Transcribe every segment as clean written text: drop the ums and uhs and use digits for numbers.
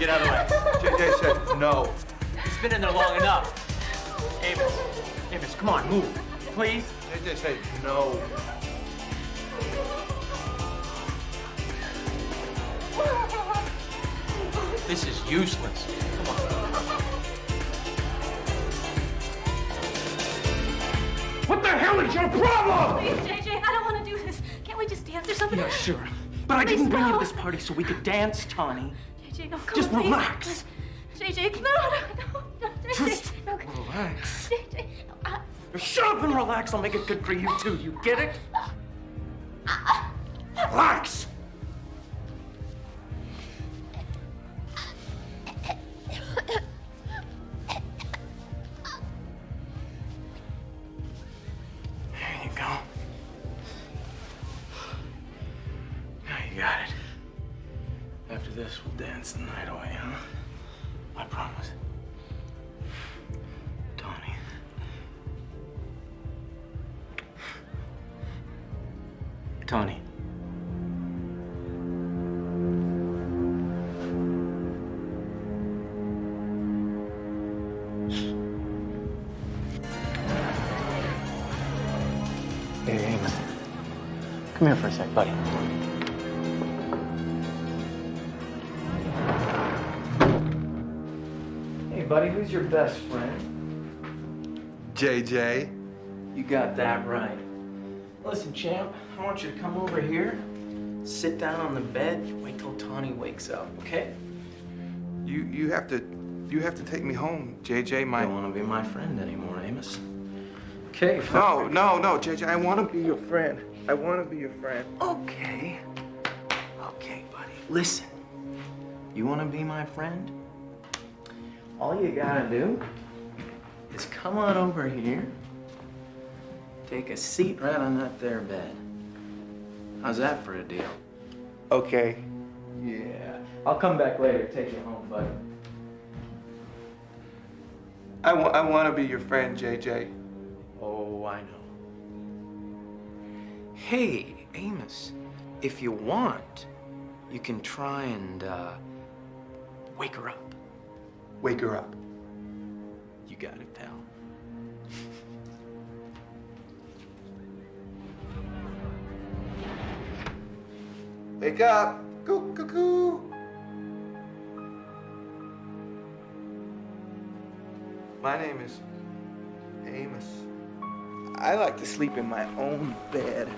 Get out of the way. JJ said no. He's been in there long enough. Amos, come on, move. Please. JJ said no. This is useless. Come on. What the hell is your problem? Please, JJ, I don't want to do this. Can't we just dance or something? Yeah, sure. But I didn't bring you to this party so we could dance, Tawny. JJ, no, come Just on, please. relax. JJ, no, JJ. Just no. relax. JJ, no, Shut up and relax. I'll make it good for you, too. You get it? Relax. There you go. Now you got it. After this, we'll dance the night away, huh? I promise. Tawny. Tawny. Hey, Amos. Come here for a sec, buddy. Hey, buddy, who's your best friend? JJ. You got that right. Listen, champ, I want you to come over here, sit down on the bed, wait till Tawny wakes up, okay? You have to take me home, JJ. I don't want to be my friend anymore, Amos. Okay, fine. No, JJ. I want to be your friend. I want to be your friend. Okay, buddy. Listen, you want to be my friend? All you gotta do is come on over here, take a seat right on that there bed. How's that for a deal? Okay. Yeah. I'll come back later, take you home, buddy. I want to be your friend, JJ. Oh, I know. Hey, Amos, if you want, you can try and, wake her up. Wake her up. You got it, pal. Wake up. Coo, coo, coo. My name is Amos. I like to sleep in my own bed.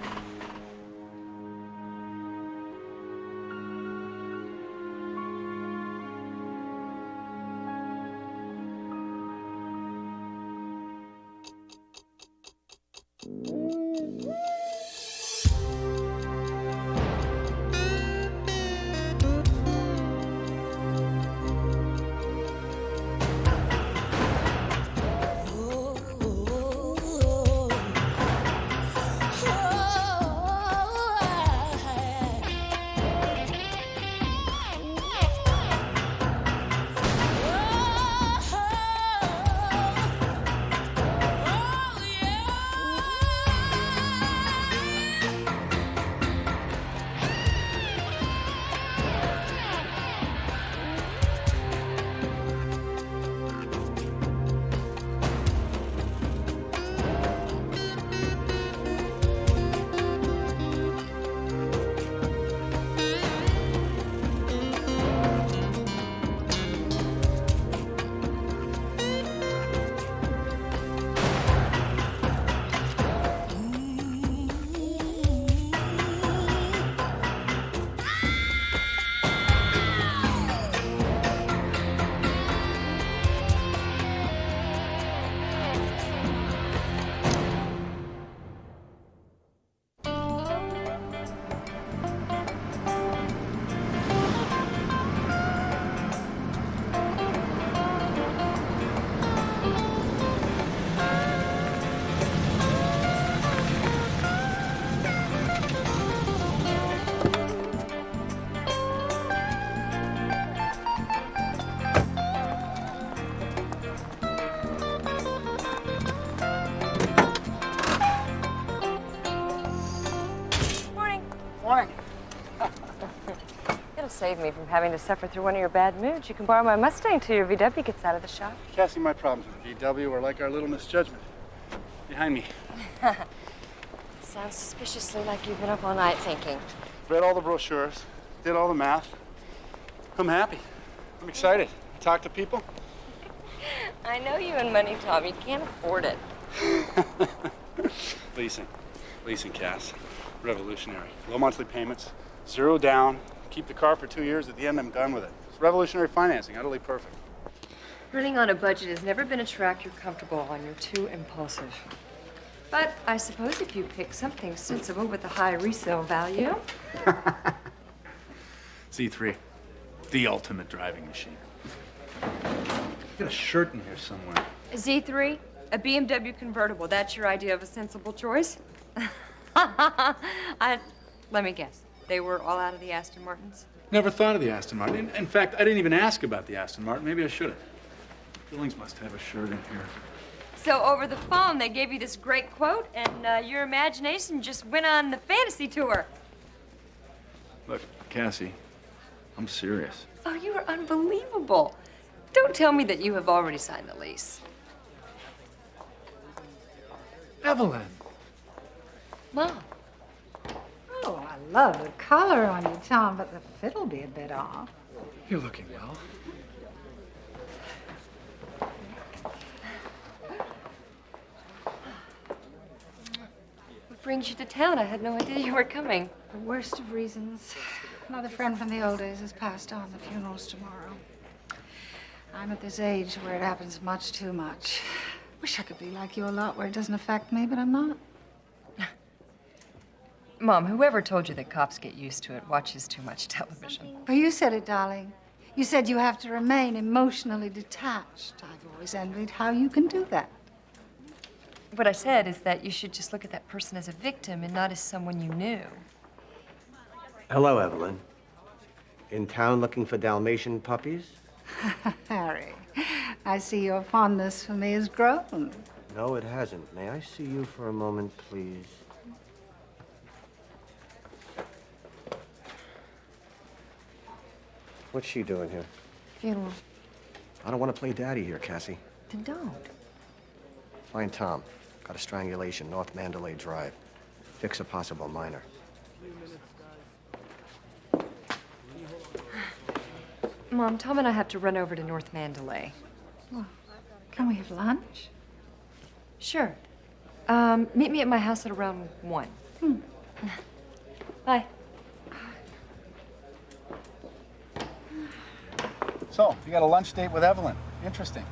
save me from having to suffer through one of your bad moods, you can borrow my Mustang till your VW gets out of the shop. Cassie, my problems with the VW are like our little misjudgment. Behind me. Sounds suspiciously like you've been up all night thinking. Read all the brochures, did all the math. I'm happy. I'm excited. I talk to people. I know you and money, Tom. You can't afford it. Leasing. Leasing, Cass. Revolutionary. Low monthly payments, 0 down, keep the car for 2 years, at the end I'm done with it. It's revolutionary financing, utterly perfect. Running on a budget has never been a track you're comfortable on. You're too impulsive. But I suppose if you pick something sensible with a high resale value. Z3, the ultimate driving machine. Got a shirt in here somewhere. A Z3, a BMW convertible. That's your idea of a sensible choice? Let me guess. They were all out of the Aston Martins? Never thought of the Aston Martin. In fact, I didn't even ask about the Aston Martin. Maybe I should have. Billings must have a shirt in here. So over the phone, they gave you this great quote, and your imagination just went on the fantasy tour. Look, Cassie, I'm serious. Oh, you are unbelievable. Don't tell me that you have already signed the lease. Evelyn. Mom. Oh, I love the color on you, Tom, but the fit'll be a bit off. You're looking well. What brings you to town? I had no idea you were coming. The worst of reasons. Another friend from the old days has passed on. The funeral's tomorrow. I'm at this age where it happens much too much. Wish I could be like you a lot where it doesn't affect me, but I'm not. Mom, whoever told you that cops get used to it watches too much television. But you said it, darling. You said you have to remain emotionally detached. I've always envied how you can do that. What I said is that you should just look at that person as a victim and not as someone you knew. Hello, Evelyn. In town looking for Dalmatian puppies? Harry, I see your fondness for me has grown. No, it hasn't. May I see you for a moment, please? What's she doing here? Funeral. I don't want to play daddy here, Cassie. Then don't. Find Tom. Got a strangulation, North Mandalay Drive. Fix a possible minor. Mom, Tom and I have to run over to North Mandalay. Well, can we have lunch? Sure. Meet me at my house at around 1. Bye. So, you got a lunch date with Evelyn. Interesting.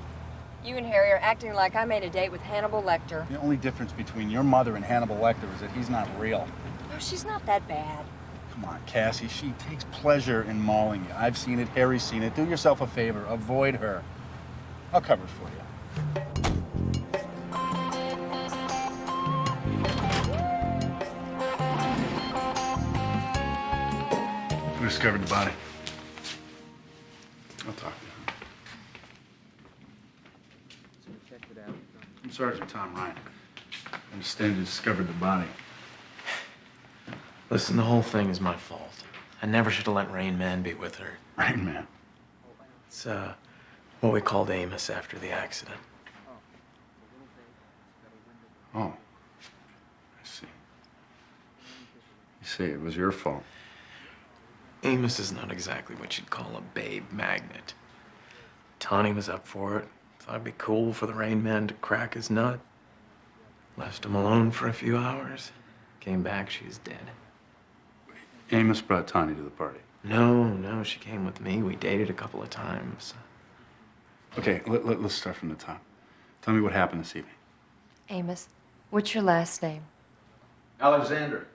You and Harry are acting like I made a date with Hannibal Lecter. The only difference between your mother and Hannibal Lecter is that he's not real. No, she's not that bad. Come on, Cassie. She takes pleasure in mauling you. I've seen it. Harry's seen it. Do yourself a favor. Avoid her. I'll cover it for you. Who discovered the body? I'll talk to him. I'm Sergeant Tom Ryan. I understand you discovered the body. Listen, the whole thing is my fault. I never should have let Rain Man be with her. Rain Man. It's, what we called Amos after the accident. Oh. I see. You say it was your fault. Amos is not exactly what you'd call a babe magnet. Tawny was up for it. Thought it'd be cool for the Rain Man to crack his nut. Left him alone for a few hours. Came back, she was dead. Amos brought Tawny to the party. No, she came with me. We dated a couple of times. Okay, let's start from the top. Tell me what happened this evening. Amos, what's your last name? Alexander.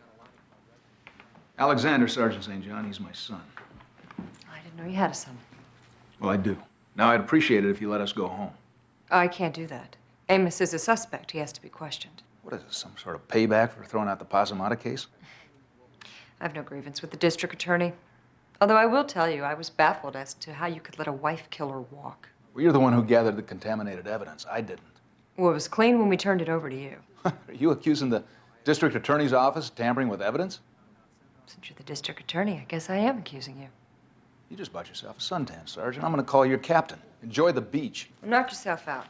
Alexander, Sergeant St. John. He's my son. I didn't know you had a son. Well, I do. Now, I'd appreciate it if you let us go home. I can't do that. Amos is a suspect. He has to be questioned. What is this, some sort of payback for throwing out the Pasamata case? I have no grievance with the district attorney. Although I will tell you, I was baffled as to how you could let a wife killer walk. Well, you're the one who gathered the contaminated evidence. I didn't. Well, it was clean when we turned it over to you. Are you accusing the district attorney's office of tampering with evidence? Since you're the district attorney, I guess I am accusing you. You just bought yourself a suntan, Sergeant. I'm gonna call your captain. Enjoy the beach. Knock yourself out.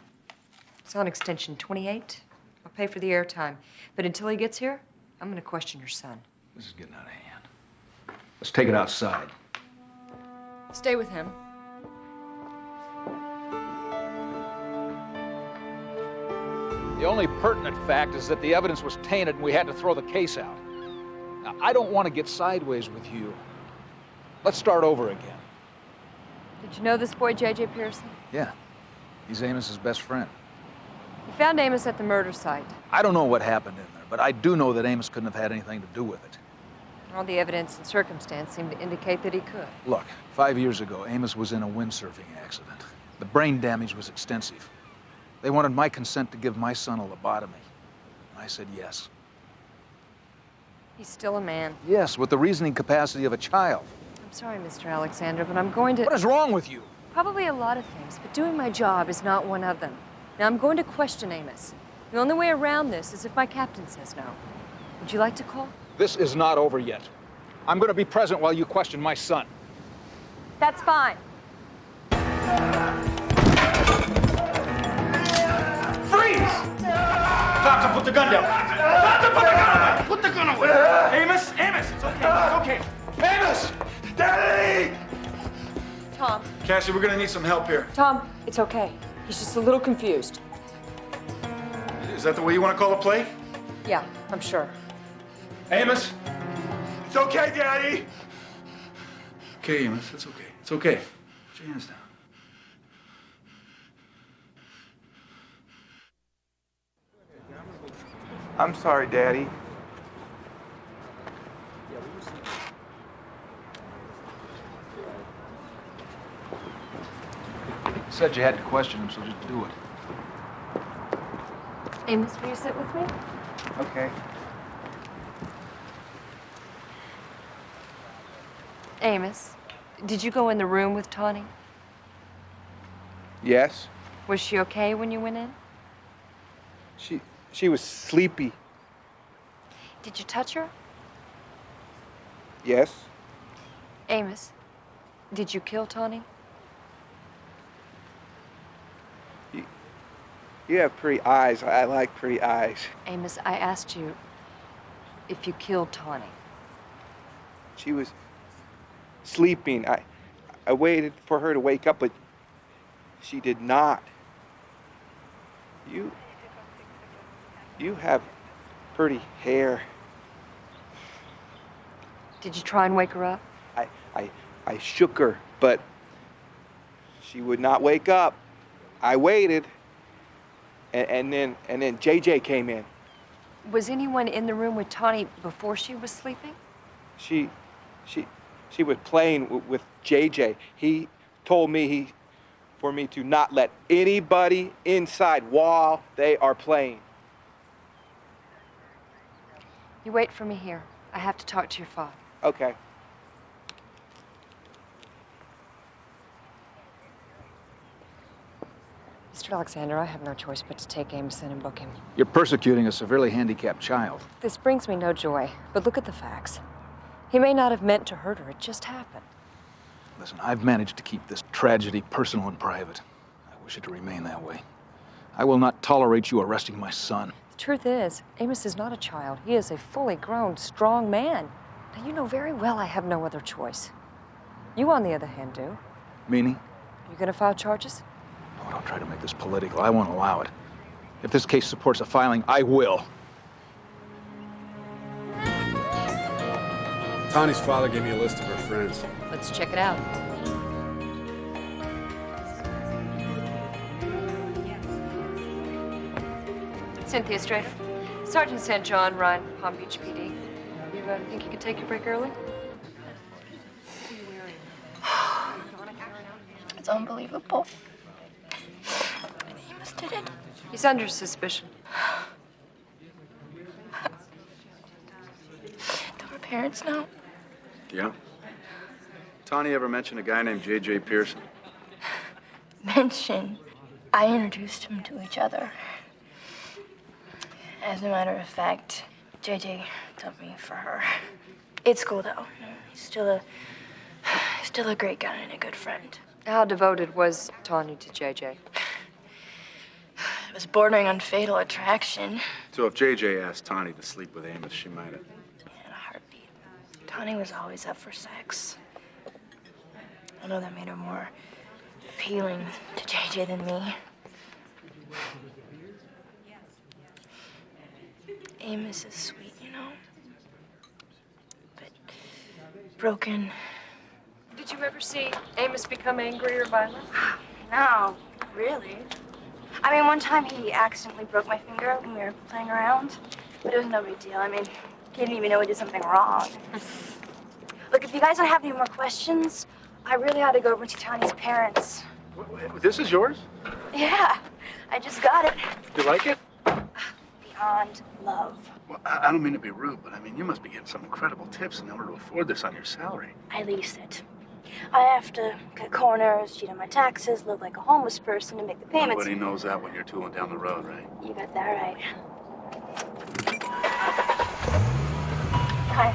It's on extension 28. I'll pay for the airtime. But until he gets here, I'm gonna question your son. This is getting out of hand. Let's take it outside. Stay with him. The only pertinent fact is that the evidence was tainted and we had to throw the case out. Now, I don't want to get sideways with you. Let's start over again. Did you know this boy, J.J. Pearson? Yeah. He's Amos's best friend. You found Amos at the murder site. I don't know what happened in there, but I do know that Amos couldn't have had anything to do with it. All the evidence and circumstance seem to indicate that he could. Look, 5 years ago, Amos was in a windsurfing accident. The brain damage was extensive. They wanted my consent to give my son a lobotomy. I said yes. He's still a man. Yes, with the reasoning capacity of a child. I'm sorry, Mr. Alexander, but I'm going to... What is wrong with you? Probably a lot of things, but doing my job is not one of them. Now, I'm going to question Amos. The only way around this is if my captain says no. Would you like to call? This is not over yet. I'm going to be present while you question my son. That's fine. Thompson, put the gun down. Thompson, put the gun away. Put the gun away. Amos, it's okay. Amos! Daddy! Tom. Cassie, we're gonna need some help here. Tom, it's okay. He's just a little confused. Is that the way you want to call a play? Yeah, I'm sure. Amos? It's okay, Daddy. Okay, Amos, it's okay. It's okay. Put your hands down. I'm sorry, Daddy. You said you had to question him, so just do it. Amos, will you sit with me? Okay. Amos, did you go in the room with Tawny? Yes. Was she okay when you went in? She was sleepy. Did you touch her? Yes. Amos, did you kill Tawny? You have pretty eyes. I like pretty eyes. Amos, I asked you if you killed Tawny. She was sleeping. I waited for her to wake up, but she did not. You have pretty hair. Did you try and wake her up? I shook her, but she would not wake up. I waited, and then JJ came in. Was anyone in the room with Tawny before she was sleeping? She was playing with JJ. He told me for me to not let anybody inside while they are playing. You wait for me here. I have to talk to your father. Okay. Mr. Alexander, I have no choice but to take Amos in and book him. You're persecuting a severely handicapped child. This brings me no joy, but look at the facts. He may not have meant to hurt her. It just happened. Listen, I've managed to keep this tragedy personal and private. I wish it to remain that way. I will not tolerate you arresting my son. The truth is, Amos is not a child. He is a fully grown, strong man. Now, you know very well I have no other choice. You, on the other hand, do. Meaning? You gonna file charges? Oh, don't try to make this political. I won't allow it. If this case supports a filing, I will. Tawny's father gave me a list of her friends. Let's check it out. Cynthia Strader. Sergeant St. John, Ryan, Palm Beach PD. You think you could take your break early? It's unbelievable. Amos did it. He's under suspicion. Don't her parents know? Yeah. Tawny ever mention a guy named J.J. Pearson? Mention. I introduced them to each other. As a matter of fact, JJ took me for her. It's cool though. He's still a Still a great guy and a good friend. How devoted was Tawny to JJ? It was bordering on fatal attraction. So if JJ asked Tawny to sleep with Amos, she might have. In a heartbeat. Tawny was always up for sex. I know that made her more appealing to JJ than me. Amos is sweet, you know? But broken. Did you ever see Amos become angry or violent? No, really. I mean, one time he accidentally broke my finger when we were playing around, but it was no big deal. I mean, he didn't even know he did something wrong. Look, if you guys don't have any more questions, I really ought to go over to Tawny's parents. This is yours? Yeah, I just got it. You like it? Beyond love. Well, I don't mean to be rude, but I mean, you must be getting some incredible tips in order to afford this on your salary. I lease it. I have to cut corners, cheat on my taxes, live like a homeless person, and make the payments. Everybody knows that when you're tooling down the road, right? You got that right. Hi.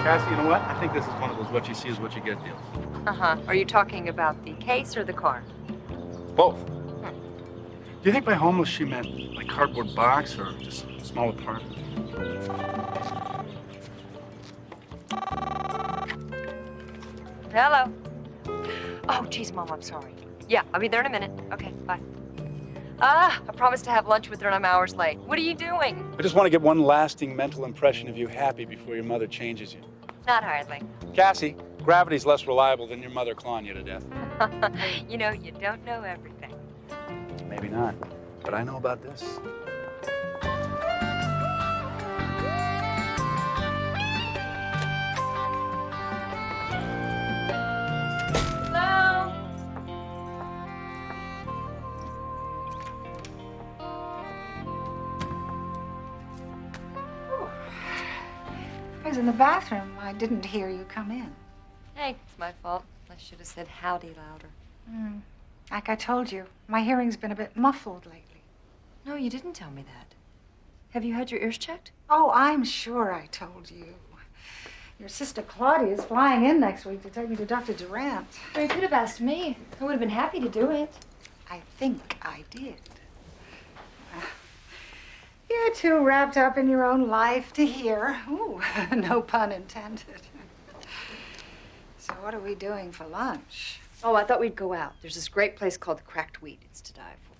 Cassie, you know what? I think this is one of those what you see is what you get deals. Uh-huh. Are you talking about the case or the car? Both. Do you think by homeless she meant like cardboard box or just a small apartment? Hello. Oh, geez, Mom, I'm sorry. Yeah, I'll be there in a minute. Okay, bye. I promised to have lunch with her and I'm hours late. What are you doing? I just want to get one lasting mental impression of you happy before your mother changes you. Not hardly. Cassie, gravity's less reliable than your mother clawing you to death. You know, you don't know everything. Maybe not, but I know about this. Hello? I was in the bathroom. I didn't hear you come in. Hey, it's my fault. I should have said howdy louder. Like I told you, my hearing's been a bit muffled lately. No, you didn't tell me that. Have you had your ears checked? Oh, I'm sure I told you. Your sister Claudia's flying in next week to take me to Dr. Durant. Well, you could have asked me. I would have been happy to do it. I think I did. You're too wrapped up in your own life to hear. Ooh, no pun intended. So what are we doing for lunch? Oh, I thought we'd go out. There's this great place called the Cracked Wheat. It's to die for.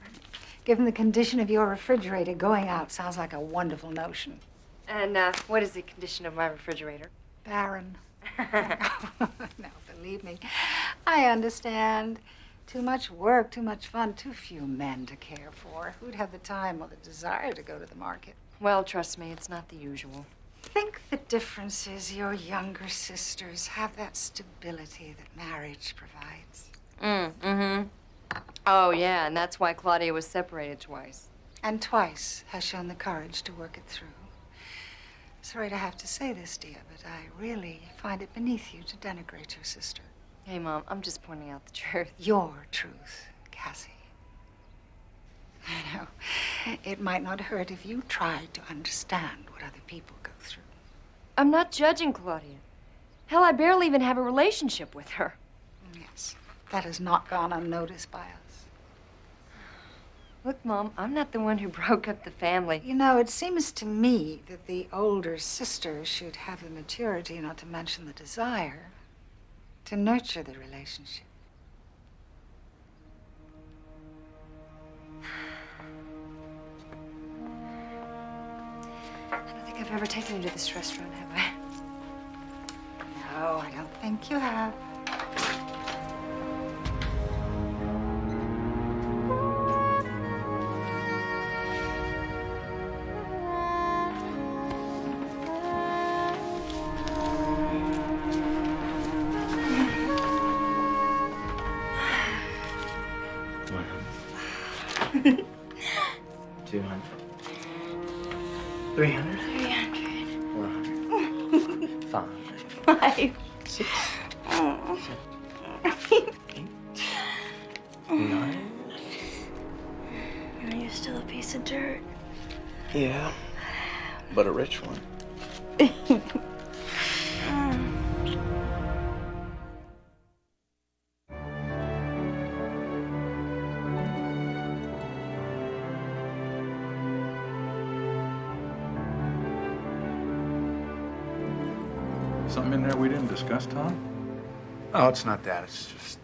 Given the condition of your refrigerator, going out sounds like a wonderful notion. And what is the condition of my refrigerator? Barren. No, believe me, I understand. Too much work, too much fun, too few men to care for. Who'd have the time or the desire to go to the market? Well, trust me, it's not the usual. Think the difference is your younger sisters have that stability that marriage provides. Mm-hmm. Oh, yeah, and that's why Claudia was separated twice. And twice has shown the courage to work it through. Sorry to have to say this, dear, but I really find it beneath you to denigrate your sister. Hey, Mom, I'm just pointing out the truth. Your truth, Cassie. I know. It might not hurt if you tried to understand what other people go through. I'm not judging Claudia. Hell, I barely even have a relationship with her. Yes, that has not gone unnoticed by us. Look, Mom, I'm not the one who broke up the family. You know, it seems to me that the older sister should have the maturity, not to mention the desire, to nurture the relationship. I don't think I've ever taken you to this restaurant, have I? No, I don't think you have. $200. 300. 400. 500. 6. 9. You're still a piece of dirt. Yeah, but a rich one. Something in there we didn't discuss, Tom? Oh, it's not that. It's just...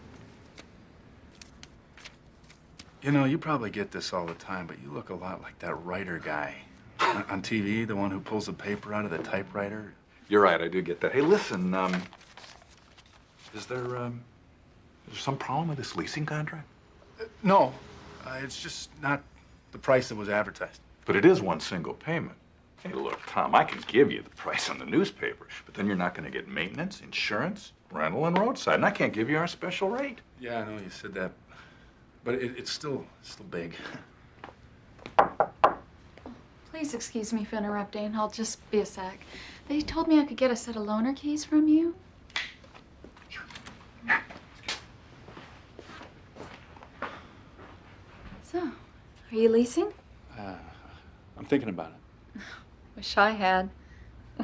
You know, you probably get this all the time, but you look a lot like that writer guy on TV, the one who pulls the paper out of the typewriter. You're right, I do get that. Hey, listen, is there some problem with this leasing contract? No, it's just not the price that was advertised. But it is one single payment. Hey, look, Tom, I can give you the price on the newspaper, but then you're not going to get maintenance, insurance, rental, and roadside, and I can't give you our special rate. Yeah, I know you said that, but it's still big. Please excuse me for interrupting. I'll just be a sec. They told me I could get a set of loaner keys from you. So, are you leasing? I'm thinking about it. Wish I had.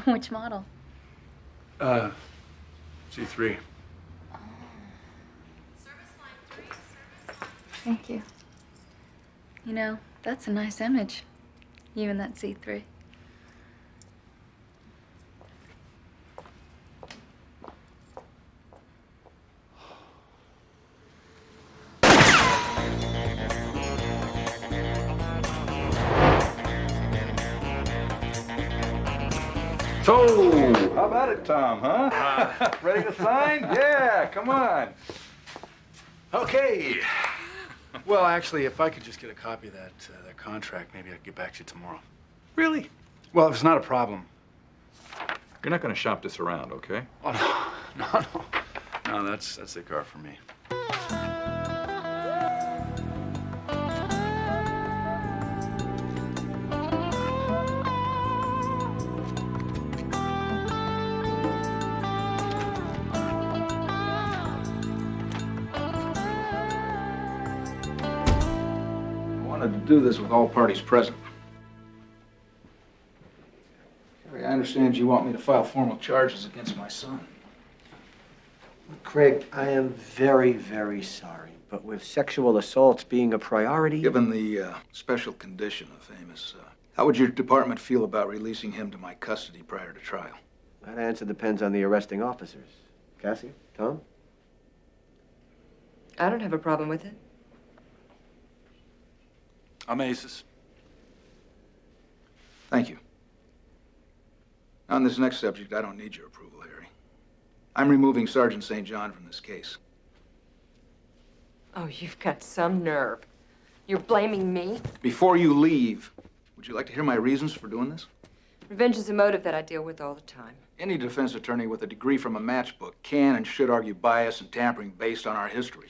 Which model? G3. Thank you. You know, that's a nice image. You and that C3. So, how about it, Tom, huh? Ready to sign? Yeah, come on. Okay. Well, actually, if I could just get a copy of that contract, maybe I'd get back to you tomorrow. Really? Well, if it's not a problem. You're not going to shop this around, okay? Oh, no. No, that's the car for me. To do this with all parties present. Harry, I understand you want me to file formal charges against my son. Craig, I am very, very sorry, but with sexual assaults being a priority... Given the special condition of Amos, how would your department feel about releasing him to my custody prior to trial? That answer depends on the arresting officers. Cassie? Tom? I don't have a problem with it. I'm Aces. Thank you. On this next subject, I don't need your approval, Harry. I'm removing Sergeant St. John from this case. Oh, you've got some nerve. You're blaming me? Before you leave, would you like to hear my reasons for doing this? Revenge is a motive that I deal with all the time. Any defense attorney with a degree from a matchbook can and should argue bias and tampering based on our history.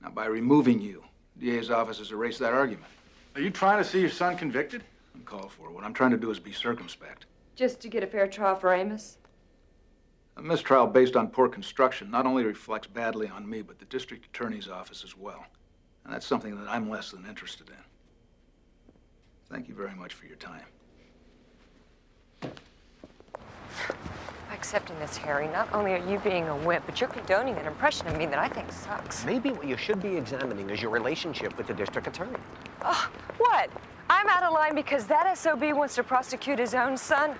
Now, by removing you, DA's office has erased that argument. Are you trying to see your son convicted? Uncalled for. What I'm trying to do is be circumspect. Just to get a fair trial for Amos? A mistrial based on poor construction not only reflects badly on me, but the district attorney's office as well. And that's something that I'm less than interested in. Thank you very much for your time. By accepting this, Harry, not only are you being a wimp, but you're condoning an impression of me that I think sucks. Maybe what you should be examining is your relationship with the district attorney. Oh, what? I'm out of line because that SOB wants to prosecute his own son?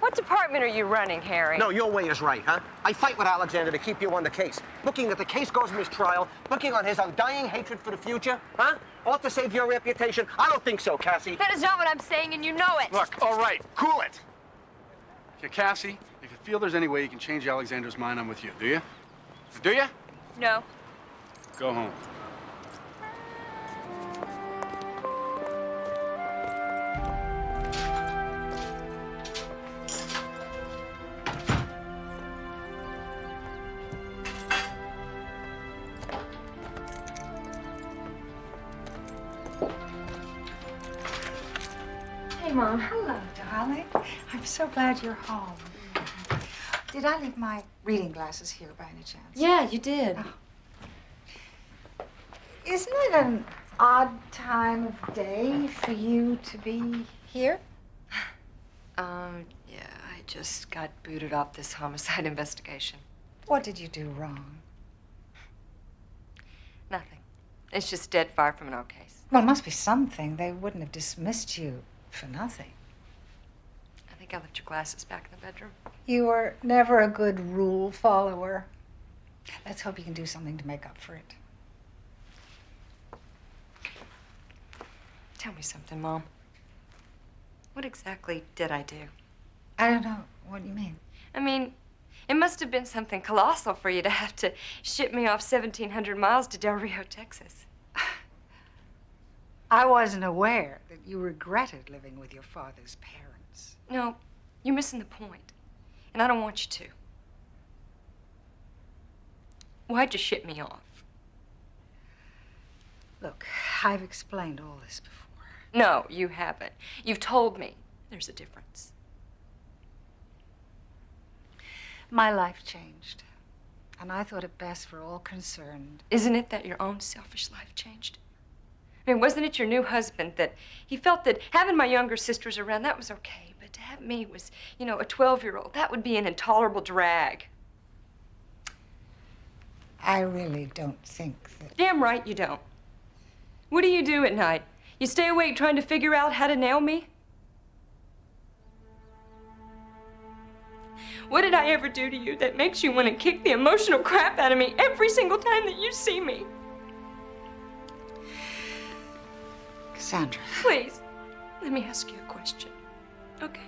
What department are you running, Harry? No, your way is right, huh? I fight with Alexander to keep you on the case. Looking that the case goes mistrial, looking on his undying hatred for the future, huh? Ought to save your reputation? I don't think so, Cassie. That is not what I'm saying, and you know it. Look, all right, cool it. Okay, Cassie, if you feel there's any way you can change Alexander's mind, I'm with you. Do you? Do you? No. Go home. Hey, Mom. Hello, darling. I'm so glad you're home. Did I leave my reading glasses here by any chance? Yeah, you did. Oh. Isn't it an odd time of day for you to be here? Yeah, just got booted off this homicide investigation. What did you do wrong? Nothing. It's just dead far from an old case. Well, it must be something. They wouldn't have dismissed you for nothing. I think I left your glasses back in the bedroom. You were never a good rule follower. Let's hope you can do something to make up for it. Tell me something, Mom. What exactly did I do? I don't know. What do you mean? I mean, it must have been something colossal for you to have to ship me off 1,700 miles to Del Rio, Texas. I wasn't aware that you regretted living with your father's parents. No, you're missing the point. And I don't want you to. Why'd you ship me off? Look, I've explained all this before. No, you haven't. You've told me. There's a difference. My life changed, and I thought it best for all concerned. Isn't it that your own selfish life changed? I mean, wasn't it your new husband that he felt that having my younger sisters around, that was okay, but to have me was, you know, a 12-year-old, that would be an intolerable drag. I really don't think that... Damn right you don't. What do you do at night? You stay awake trying to figure out how to nail me? What did I ever do to you that makes you want to kick the emotional crap out of me every single time that you see me? Cassandra. Please, let me ask you a question, okay?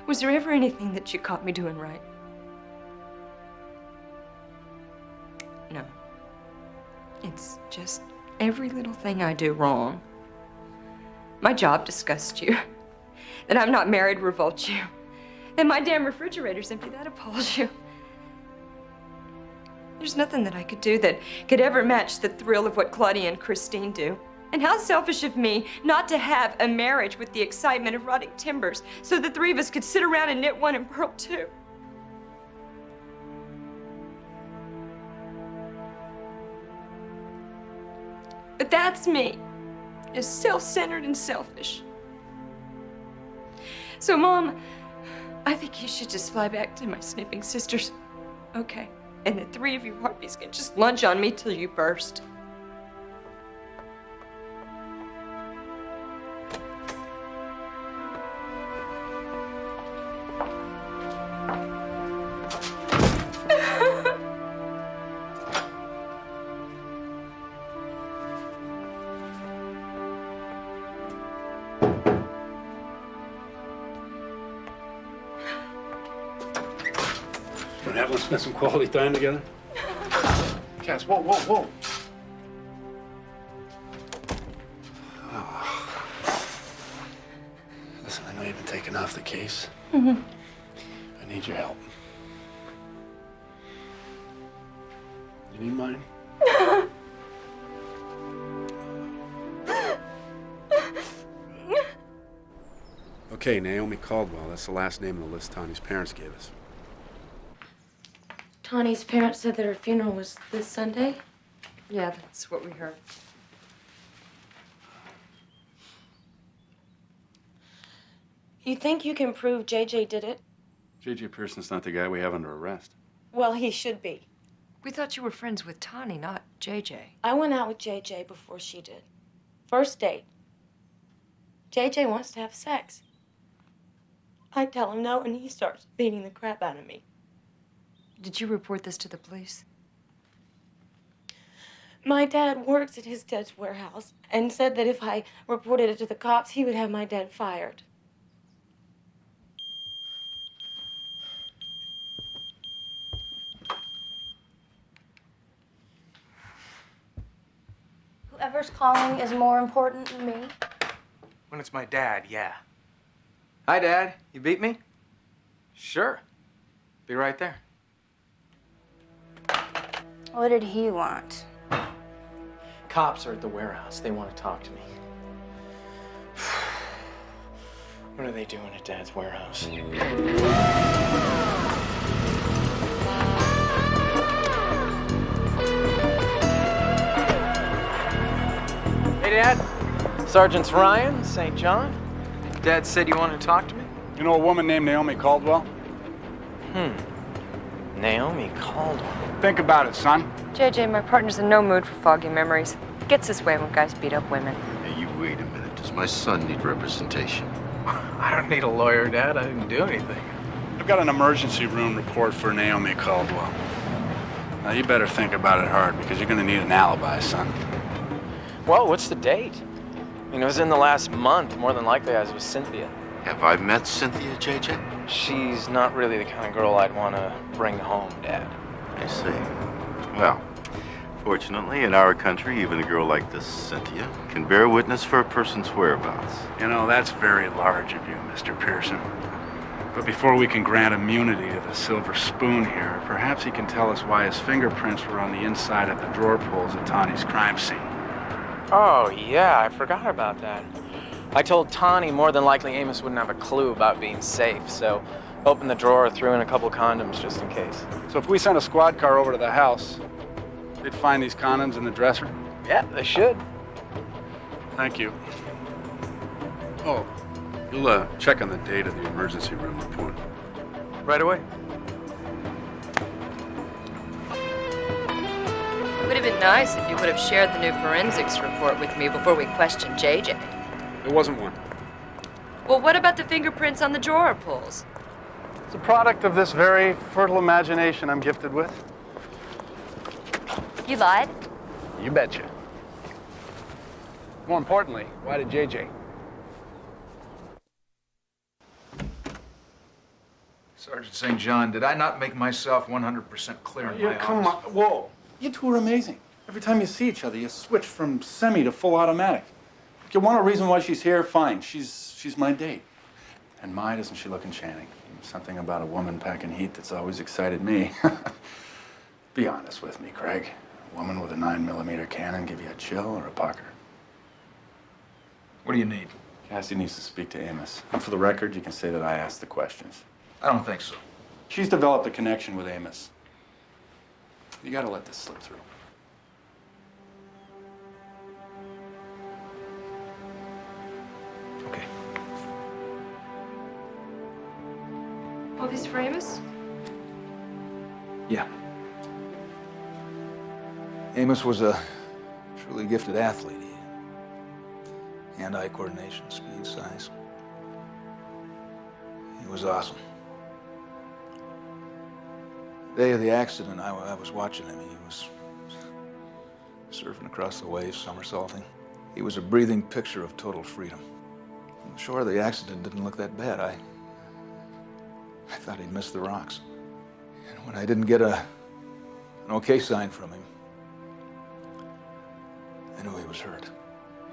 Was there ever anything that you caught me doing right? No. It's just every little thing I do wrong. My job disgusts you. That I'm not married revolts you. That my damn refrigerator's empty, that appalls you. There's nothing that I could do that could ever match the thrill of what Claudia and Christine do. And how selfish of me not to have a marriage with the excitement of rotting timbers so the three of us could sit around and knit one and purl two. But that's me, is self-centered and selfish. So, Mom, I think you should just fly back to my snipping sisters, okay? And the three of you harpies can just lunge on me till you burst. Let's spend some quality time together. Cass, whoa, whoa, whoa. Oh. Listen, I know you've been taken off the case. Mm-hmm. I need your help. You need mine? Okay, Naomi Caldwell. That's the last name on the list Tawny's parents gave us. Tawny's parents said that her funeral was this Sunday. Yeah, that's what we heard. You think you can prove JJ did it? J.J. Pearson's not the guy we have under arrest. Well, he should be. We thought you were friends with Tawny, not JJ. I went out with JJ before she did. First date. JJ wants to have sex. I tell him no, and he starts beating the crap out of me. Did you report this to the police? My dad works at his dad's warehouse and said that if I reported it to the cops, he would have my dad fired. Whoever's calling is more important than me. When it's my dad, yeah. Hi, Dad. You beat me? Sure. Be right there. What did he want? Cops are at the warehouse. They want to talk to me. What are they doing at Dad's warehouse? Hey, Dad. Sergeants Ryan, St. John. Dad said you wanted to talk to me? You know a woman named Naomi Caldwell? Naomi Caldwell. Think about it, son. JJ, my partner's in no mood for foggy memories. Gets this way when guys beat up women. Hey, you wait a minute. Does my son need representation? I don't need a lawyer, Dad. I didn't do anything. I've got an emergency room report for Naomi Caldwell. Now, you better think about it hard because you're going to need an alibi, son. Well, what's the date? I mean, it was in the last month. More than likely, I was with Cynthia. Have I met Cynthia, JJ? She's not really the kind of girl I'd want to bring home, Dad. I see. Well, fortunately, in our country, even a girl like this Cynthia can bear witness for a person's whereabouts. You know, that's very large of you, Mr. Pearson. But before we can grant immunity to the silver spoon here, perhaps he can tell us why his fingerprints were on the inside of the drawer pulls at Tawny's crime scene. Oh, yeah, I forgot about that. I told Tawny more than likely Amos wouldn't have a clue about being safe, so opened the drawer, threw in a couple condoms just in case. So if we sent a squad car over to the house, they'd find these condoms in the dresser? Yeah, they should. Thank you. Oh, you'll check on the date of the emergency room report. Right away. Would have been nice if you would have shared the new forensics report with me before we questioned JJ. There wasn't one. Well, what about the fingerprints on the drawer pulls? It's a product of this very fertile imagination I'm gifted with. You lied? You betcha. More importantly, why did JJ? Sergeant St. John, did I not make myself 100% clear in my Come on. office? Whoa. You two are amazing. Every time you see each other, you switch from semi to full automatic. If you want a reason why she's here, fine. She's my date. And my, doesn't she look enchanting? Something about a woman packing heat that's always excited me. Be honest with me, Craig. A woman with a 9mm cannon give you a chill or a pucker? What do you need? Cassie needs to speak to Amos. And for the record, you can say that I asked the questions. I don't think so. She's developed a connection with Amos. You gotta let this slip through. Okay. All these for Amos? Yeah. Amos was a truly gifted athlete. Hand-eye coordination, speed, size. He was awesome. The day of the accident, I was watching him. He was surfing across the waves, somersaulting. He was a breathing picture of total freedom. From the shore, the accident didn't look that bad. I thought he'd missed the rocks. And when I didn't get an okay sign from him, I knew he was hurt.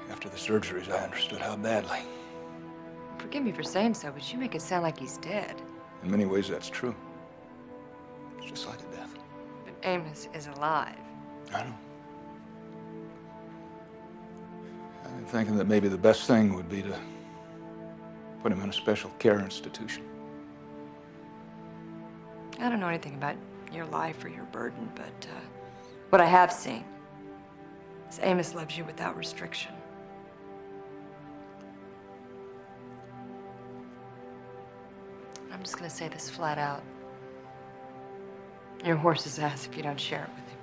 After the surgeries, I understood how badly. Forgive me for saying so, but you make it sound like he's dead. In many ways, that's true. It's just like a death. But Amos is alive. I know. I've been thinking that maybe the best thing would be to put him in a special care institution. I don't know anything about your life or your burden, but what I have seen is Amos loves you without restriction. I'm just gonna say this flat out. You're horse's ass if you don't share it with him.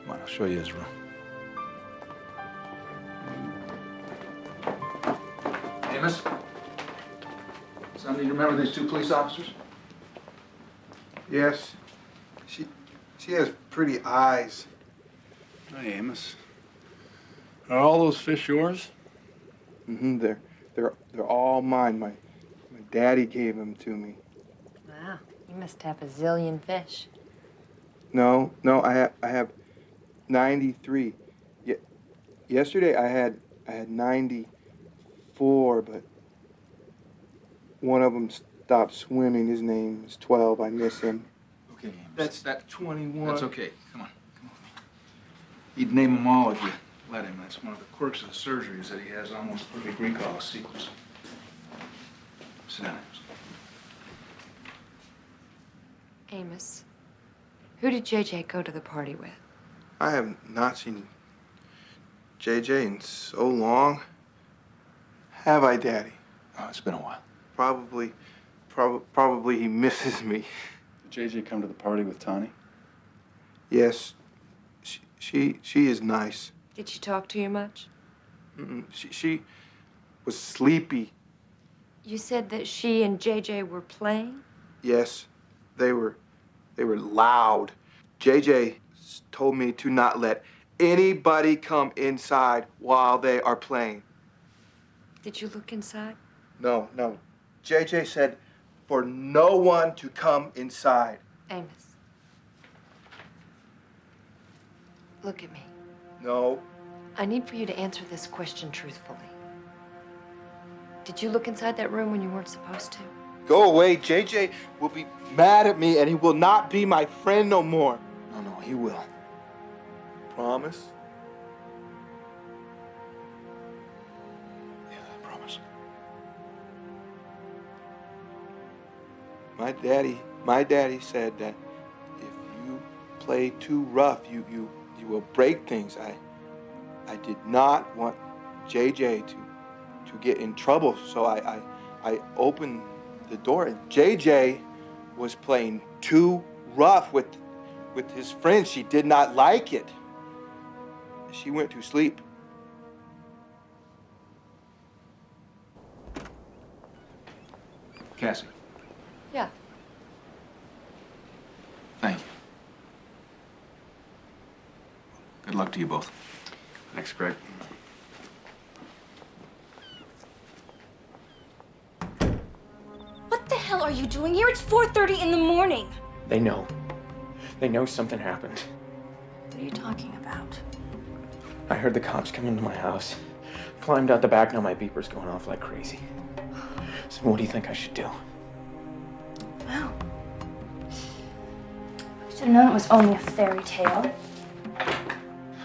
Come on, I'll show you his room. Amos? Son, do you remember these two police officers? Yes. She has pretty eyes. Hey, Amos. Are all those fish yours? Mm-hmm. They're all mine. My daddy gave them to me. Wow, you must have a zillion fish. No, I have 93. Yesterday I had 94, but one of them stopped swimming. His name is 12. I miss him. Okay, Amos. That's 21. That's okay. Come on. He'd name them all if you let him. That's one of the quirks of the surgery is that he has almost perfect recall sequence. Sit down, Amos, who did JJ go to the party with? I have not seen JJ in so long. Have I, Daddy? Oh, it's been a while. Probably he misses me. Did JJ come to the party with Tani? Yes, she is nice. Did she talk to you much? She was sleepy. You said that she and JJ were playing? Yes, they were loud. JJ told me to not let anybody come inside while they are playing. Did you look inside? No. JJ said for no one to come inside. Amos. Look at me. No. I need for you to answer this question truthfully. Did you look inside that room when you weren't supposed to? Go away. JJ will be mad at me and he will not be my friend no more. No, he will. Promise? Yeah, I promise. My daddy said that if you play too rough, you will break things. I did not want JJ to get in trouble, so I opened the door, and JJ was playing too rough with his friends. She did not like it. She went to sleep. Cassie, Yeah. thank you. Good luck to you both. Thanks, Greg. What the hell are you doing here? It's 4:30 in the morning. They know. They know something happened. What are you talking about? I heard the cops come into my house. Climbed out the back, now my beeper's going off like crazy. So what do you think I should do? Well, I should have known it was only a fairy tale.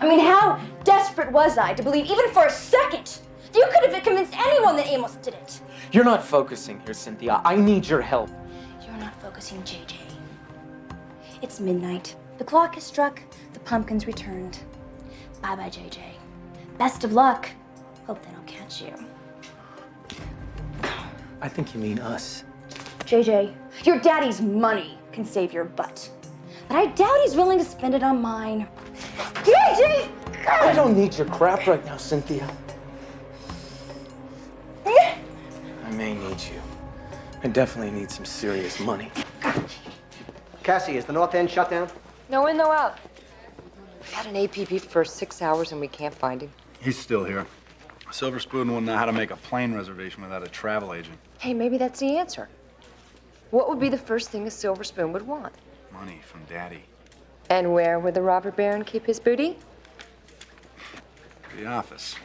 I mean, how desperate was I to believe, even for a second, that you could have convinced anyone that Amos did it? You're not focusing here, Cynthia. I need your help. You're not focusing, JJ. It's midnight. The clock has struck. The pumpkin's returned. Bye-bye, JJ. Best of luck. Hope they don't catch you. I think you mean us. JJ, your daddy's money can save your butt. But I doubt he's willing to spend it on mine. JJ! I don't need your crap right now, Cynthia. I may need you. I definitely need some serious money. Cassie, is the North End shut down? No in, no out. We've had an APB for 6 hours and we can't find him. He's still here. Silver Spoon wouldn't know how to make a plane reservation without a travel agent. Hey, maybe that's the answer. What would be the first thing a silver spoon would want? Money from Daddy. And where would the robber baron keep his booty? The office.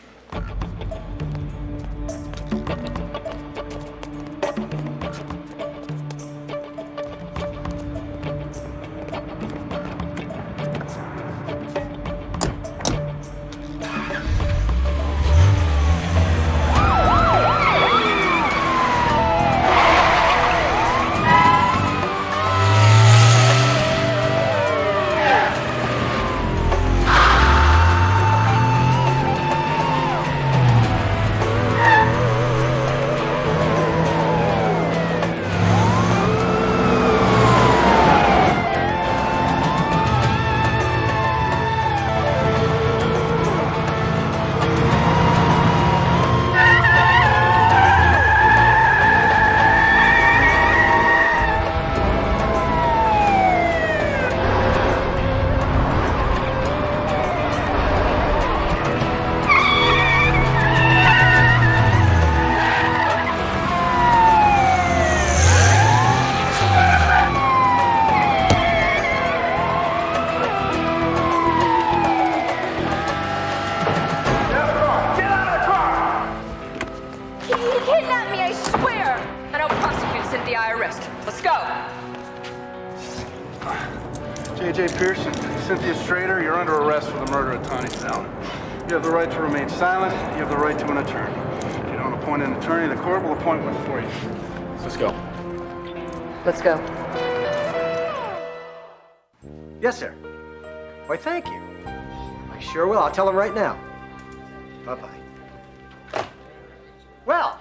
J.J. Pearson, Cynthia Strader, you're under arrest for the murder of Tawny Fallon. You have the right to remain silent. You have the right to an attorney. If you don't appoint an attorney, the court will appoint one for you. Let's go. Let's go. Yes, sir. Why, thank you. I sure will. I'll tell him right now. Bye-bye. Well,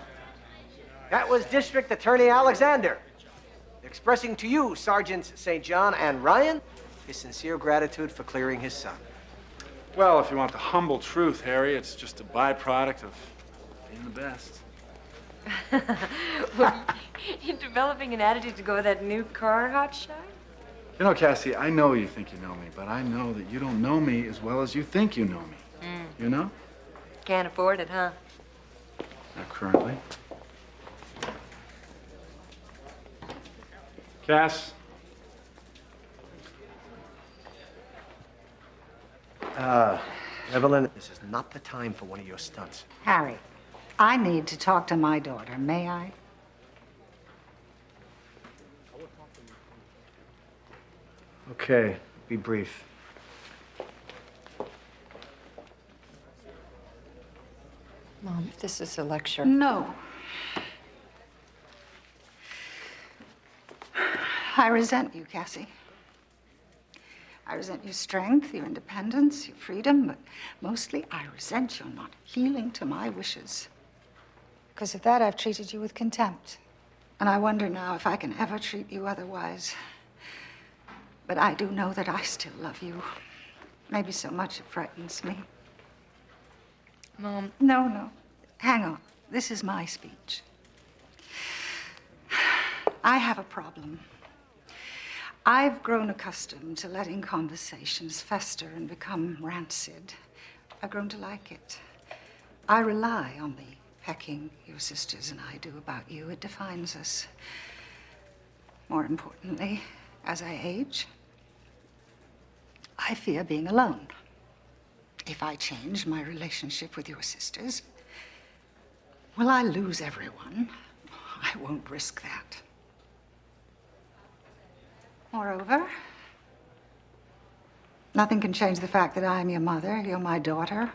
that was District Attorney Alexander, expressing to you, Sergeants St. John and Ryan, his sincere gratitude for clearing his son. Well, if you want the humble truth, Harry, it's just a byproduct of being the best. You're developing an attitude to go with that new car, hotshot? You know, Cassie, I know you think you know me, but I know that you don't know me as well as you think you know me. You know? Can't afford it, huh? Not currently. Cass? Evelyn, this is not the time for one of your stunts. Harry, I need to talk to my daughter. May I? Okay, be brief. Mom, if this is a lecture. No. I resent you, Cassie. I resent your strength, your independence, your freedom, but mostly I resent your not healing to my wishes. Because of that, I've treated you with contempt. And I wonder now if I can ever treat you otherwise. But I do know that I still love you. Maybe so much it frightens me. Mom. No. Hang on. This is my speech. I have a problem. I've grown accustomed to letting conversations fester and become rancid. I've grown to like it. I rely on the pecking your sisters and I do about you. It defines us. More importantly, as I age, I fear being alone. If I change my relationship with your sisters, will I lose everyone? I won't risk that. Moreover, nothing can change the fact that I'm your mother, you're my daughter.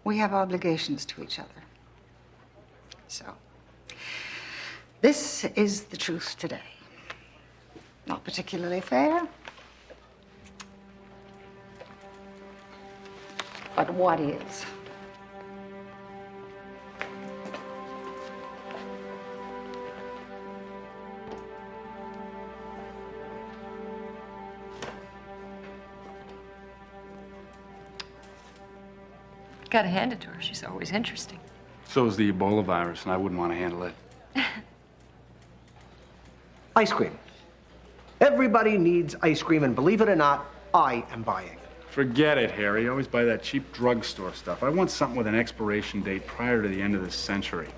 We have obligations to each other. So, this is the truth today. Not particularly fair, but what is? Gotta hand it to her. She's always interesting. So is the Ebola virus, and I wouldn't want to handle it. Ice cream. Everybody needs ice cream, and believe it or not, I am buying. Forget it, Harry. You always buy that cheap drugstore stuff. I want something with an expiration date prior to the end of this century.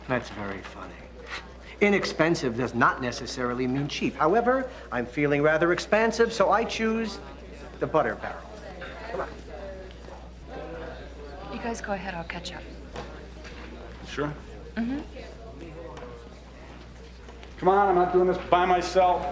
That's very funny. Inexpensive does not necessarily mean cheap. However, I'm feeling rather expansive, so I choose the butter barrel. Come on. You guys go ahead. I'll catch up. Sure? Mm-hmm. Come on, I'm not doing this by myself.